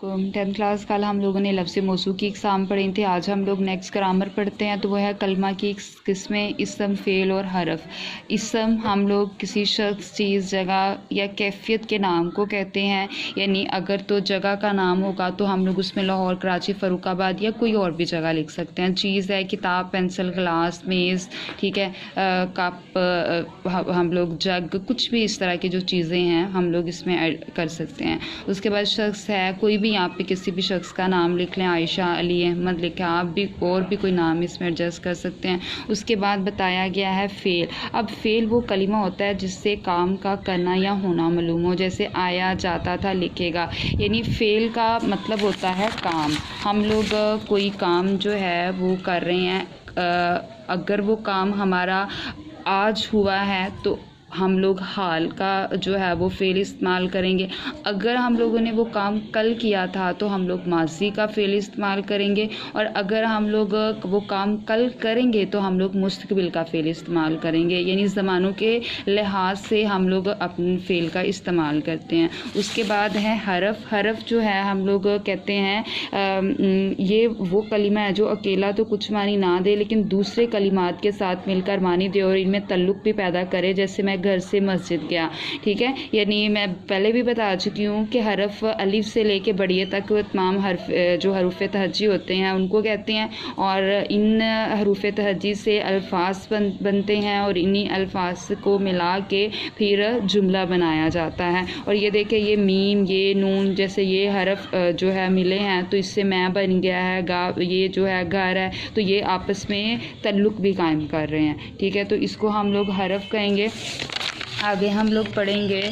वालेकुम। 10th class कल हम लोगों ने लफ्ज़ मौसू की इक़साम पढ़ी थी। आज हम लोग नेक्स्ट ग्रामर पढ़ते हैं। तो वह है कलमा की किस्में, इसम, फ़ेल और हरफ। इसम हम लोग किसी शख्स, चीज़, जगह या कैफियत के नाम को कहते हैं। यानी अगर तो जगह का नाम होगा तो हम लोग उसमें लाहौर, कराची, फ़र्रुखाबाद या कोई और भी जगह लिख सकते हैं। चीज़ है किताब, पेंसिल, गिलास, मेज़, ठीक है, कप, हम लोग जग, कुछ भी इस तरह की जो चीज़ें हैं हम लोग इसमें ऐड कर सकते हैं। उसके बाद शख्स है, कोई भी यहाँ पे किसी भी शख्स का नाम लिख लें, आयशा, अली, अहमद लिखें। आप भी और भी कोई नाम इसमें एडजस्ट कर सकते हैं। उसके बाद बताया गया है फ़ेल। अब फ़ेल वो कलिमा होता है जिससे काम का करना या होना मालूम हो। जैसे आया, जाता था, लिखेगा। यानी फ़ेल का मतलब होता है काम। हम लोग कोई काम जो है वो कर रहे हैं, अगर वो काम हमारा आज हुआ है तो हम लोग हाल का जो है वो फ़ेल इस्तेमाल करेंगे। अगर हम लोगों ने वो काम कल किया था तो हम लोग माज़ी का फ़ेल इस्तेमाल करेंगे। और अगर हम लोग वो काम कल करेंगे तो हम लोग मुस्तक़बिल का फ़ेल इस्तेमाल करेंगे। यानी ज़मानों के लिहाज से हम लोग अपने फ़ेल का इस्तेमाल करते हैं। उसके बाद है हरफ। हरफ जो है हम लोग कहते हैं ये वो कलिमा है जो अकेला तो कुछ मानी ना दे लेकिन दूसरे कलिमात के साथ मिलकर मानी दे और इनमें तल्लुक़ भी पैदा करे। जैसे मैं घर से मस्जिद गया, ठीक है। यानी मैं पहले भी बता चुकी हूँ कि हरफ अलिफ से लेके बड़िए तक तमाम हरफ जो हरूफ तहज्जी होते हैं उनको कहते हैं। और इन हरूफ तहज्जी से अल्फाज बनते हैं और इन्हीं अल्फाज को मिला के फिर जुमला बनाया जाता है। और ये देखें, ये मीम, ये नून जैसे ये हरफ जो है मिले हैं तो इससे मैं बन गया है, गा ये जो है घर है, तो ये आपस में तल्लुक़ भी कायम कर रहे हैं, ठीक है। तो इसको हम लोग हरफ कहेंगे। आगे हम लोग पढ़ेंगे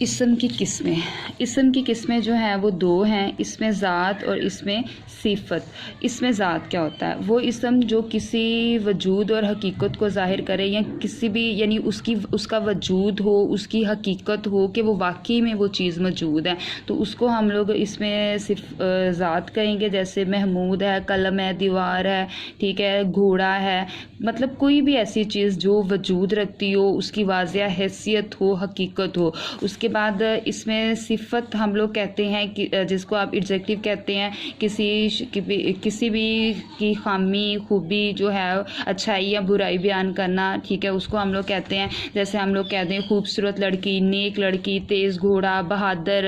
इसम की किस्में। इसम की किस्में जो हैं वो दो हैं, इसमें ज़ात और इसमें सिफ़त। इसमें ज़ात क्या होता है? वो इसम जो किसी वजूद और हकीकत को ज़ाहिर करे या किसी भी यानी उसका वजूद हो, उसकी हकीकत हो कि वो वाकई में वो चीज़ मौजूद है, तो उसको हम लोग इसमें सिर्फ ज़ात कहेंगे। जैसे महमूद है, कलम है, दीवार है, ठीक है, घोड़ा है, मतलब कोई भी ऐसी चीज़ जो वजूद रखती हो, उसकी वाज़िया हैसियत हो, हकीकत हो। उसके बाद इसमें सिफ़त हम लोग कहते हैं कि जिसको आप एडजेक्टिव कहते हैं, किसी भी की खामी, खूबी जो है, अच्छाई या बुराई बयान करना, ठीक है, उसको हम लोग कहते हैं। जैसे हम लोग कहते हैं खूबसूरत लड़की, नेक लड़की, तेज़ घोड़ा, बहादुर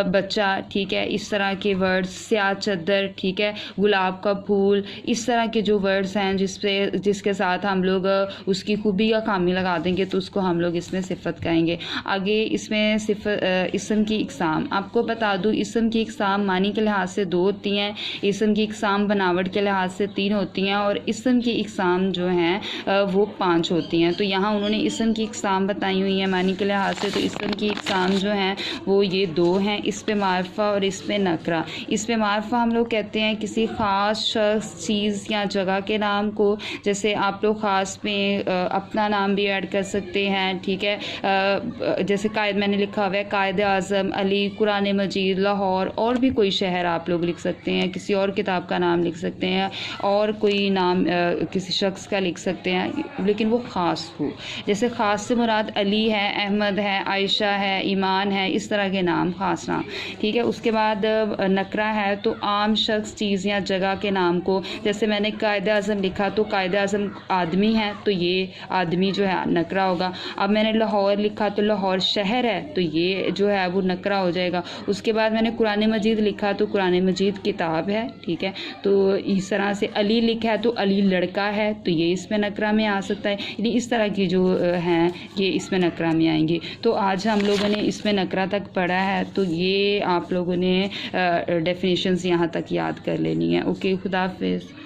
बच्चा, ठीक है, इस तरह के वर्ड्स, स्याह चद्दर, ठीक है, गुलाब का फूल, इस तरह के जो वर्ड्स हैं जिसके साथ हम लोग उसकी खूबी या खामी लगा देंगे तो उसको हम लोग इसमें सिफ़त कहेंगे। आगे इसमें इसम की इक़साम। आपको बता दूँ, इसम की इक़साम मानी के लिहाज से 2 होती हैं, इसम की इक़साम बनावट के लिहाज से 3 होती हैं और इसम की इक़साम जो हैं वो 5 होती हैं। तो यहाँ उन्होंने इसम की इक़साम बताई हुई है मानी के लिहाज से। तो इसम की इक़साम जो हैं वो ये 2 हैं, इस पे मारफ़ा और इस पे नकरा। इस पे मारफ़ा हम लोग कहते हैं किसी ख़ास शख्स, चीज़ या जगह के नाम को। जैसे आप लोग ख़ास में अपना नाम भी ऐड कर सकते हैं, ठीक है। जैसे मैंने लिखा हुआ है कायद आज़म, अली, कुरान मजीद, लाहौर, और भी कोई शहर आप लोग लिख सकते हैं, किसी और किताब का नाम लिख सकते हैं, और कोई नाम किसी शख्स का लिख सकते हैं, लेकिन वो ख़ास हो। जैसे ख़ास से मुराद अली है, अहमद है, आयशा है, ईमान है, इस तरह के नाम, ख़ास नाम, ठीक है। उसके बाद नकरा है तो आम शख्स, चीज़ या जगह के नाम को। जैसे मैंने कायद आज़म लिखा तो कायद आज़म आदमी है तो ये आदमी जो है नकरा होगा। अब मैंने लाहौर लिखा तो लाहौर शहर है तो ये जो है वो नकरा हो जाएगा। उसके बाद मैंने कुरान मजीद लिखा तो कुरान मजीद किताब है, ठीक है। तो इस तरह से अली लिखा है तो अली लड़का है तो ये इसमें नकरा में आ सकता है। यानी इस तरह की जो हैं ये इसमें नकरा में आएंगी। तो आज हम लोगों ने इसमें नकरा तक पढ़ा है, तो ये आप लोगों ने डेफिनेशंस यहाँ तक याद कर लेनी है। ओके, खुदा हाफिज़।